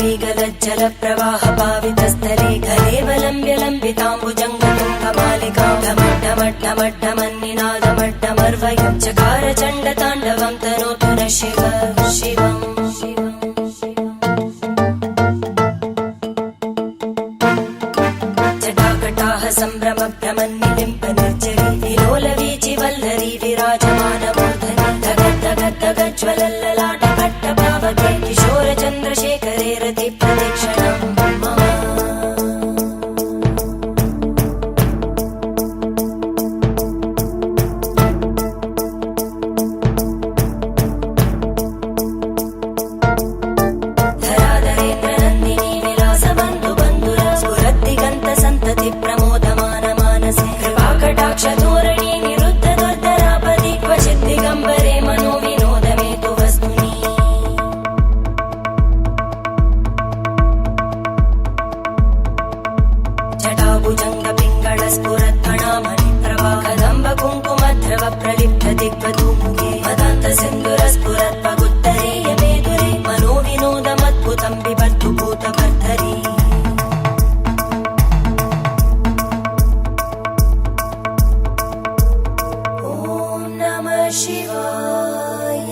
वीगलज्जल प्रवाह पावितस्थले कलेवलम्ब्य लम्बिताम्बुजङ्गतुङ्गमालिकां ढमड्ढमड्ढमड्ढमन्निनादमड्ढमर्वयं चकार चण्डताण्डवं तनोतु नः शिव शिवम् जटाकटाः सम्भ्रमभ्रमन्निलिम्प निर्जरी विलोलवीचि वल्लरी विराजमानमूर्धनि धगद्धगद्धगज्ज्वलल्ललाटकट्टपावके किशोरचन्द्रशेखरे रतिप्रदक्षिणम् मम धराधरेन्द्रनन्दिनी विलासबन्धुबन्धुर स्फुरद्दिगन्तसन्तति प्रमोदमान मानसे कृपाकटाक्षधोरणी निरुद्ध दुर्धरापदि क्वचिद्दिगम्बरे मनोविनोदमेतु वस्तुनि जटाभुजङ्गपिङ्गळस्फुरत्फणामणिप्रभा कदम्बकुङ्कुमद्रव प्रलिप्त दिग्वधूमुखे मदान्तसिन्धुरस्फुरत्पगुत्तरे यमेदुरे मनोविनोदमद्भुतं बिभर्तु भूतभर्धरी ॐ नमः शिवाय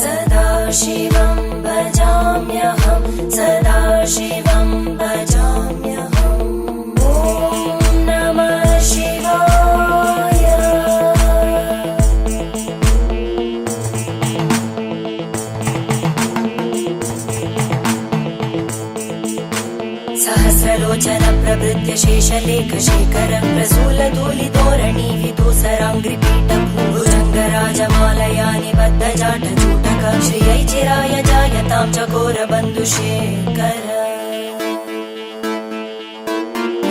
सदाशिवं भजाम्यहं सदाशिवं भजाम्यहम् ॐ नमः शिवाय सहस्रलोचन प्रभृत्य शेषलेख शेखर प्रसूलधूलितोरणी विदूसराङ्घ्रिपीठ भुजङ्गराजमालया निबद्धजाटचूटक श्रियै चिराय जायतां चकोरबन्धुशेखर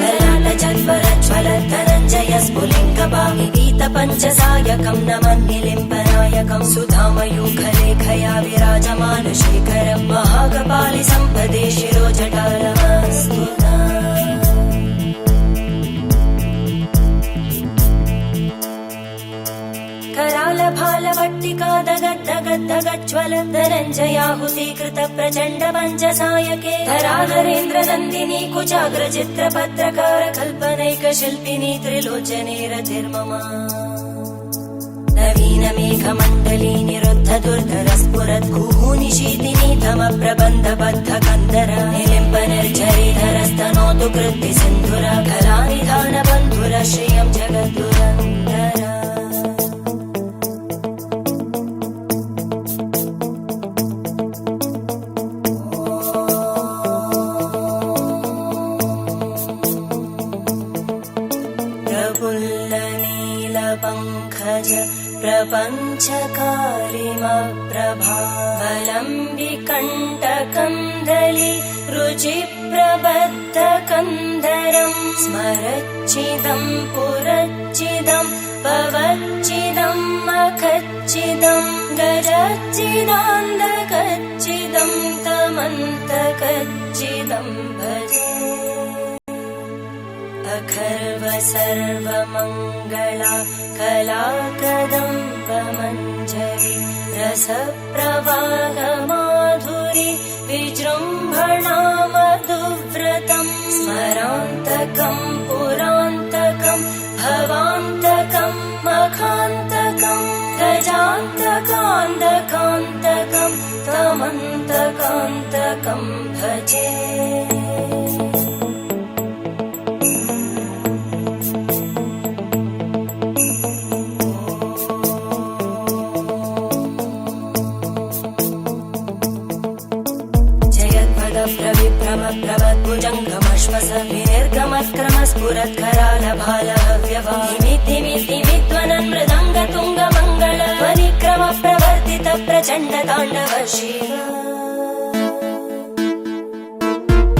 ललाटजल्परज्ज्वलद्धनञ्जय स्फुलिङ्गभामिगीतपञ्चसायकं नमन्निलिम्पनायकं सुधामयूखलेखया विराजमानशेखरं महागपालि सम्पदे शिरोजटालमस्तुता करालभालवट्टिका दगद्धगद्धगज्ज्वल धनञ्जयाहुतीकृत प्रचण्ड पञ्चसायके धराधरेन्द्रनन्दिनी कुचाग्रचित्रपत्रकार कल्पनैकशिल्पिनी त्रिलोचने रतिर्मम नवीनमेघमण्डली निरुद्ध दुर्धरस्फुरद्गुहूनिशीतिनी तमप्रबन्धबद्धकन्धर निलिम्ब निर्झरीधरस्तनोतु कृत्ति सिन्धुर कलानिधानबन्धुर श्रियं जगद्दुरन्धर प्रफुल्लनीलपङ्कज प्रपञ्चकारिमप्रभावलम्बिकण्टकन्दली रुचिप्रबद्धकन्धरं स्मरच्चिदं पुरच्चिदं पवच्चिदं मखच्चिदं गजच्चिदान्धकच्चिदं तमन्तकच्चिदं भजे अखर्व सर्वमङ्गला कलाकदम्बमञ्जरी रसप्रवाहमाधुरी विजृम्भणा मधुव्रतं स्मरान्तकं पुरान्तकं भवान्तकं मखान्तकं गजान्तकान्तकान्तकं तमन्तकान्तकं भजे प्रवद्भुजङ्गमश्वस विनिर्गमत्क्रमस्फुरत्करालभालहव्यवाहिमिद्धिमिद्धिमिध्वनन् मृदङ्गतुङ्गमङ्गल ध्वनिक्रम प्रवर्तित प्रचण्डताण्डव शिव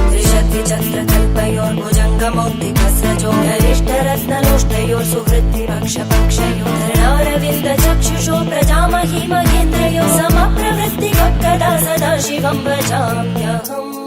त्रिशक्तिचक्रकल्पयोर्भुजङ्गमौक्तिकस्रजो गरिष्ठरत्नलोष्टयोः सुहृद्विपक्षपक्षयोः धरणारविन्दचक्षुषो प्रजामहि महेन्द्रयोः समप्रवृत्तिकः कदा सदा शिवं भजाम्यहम्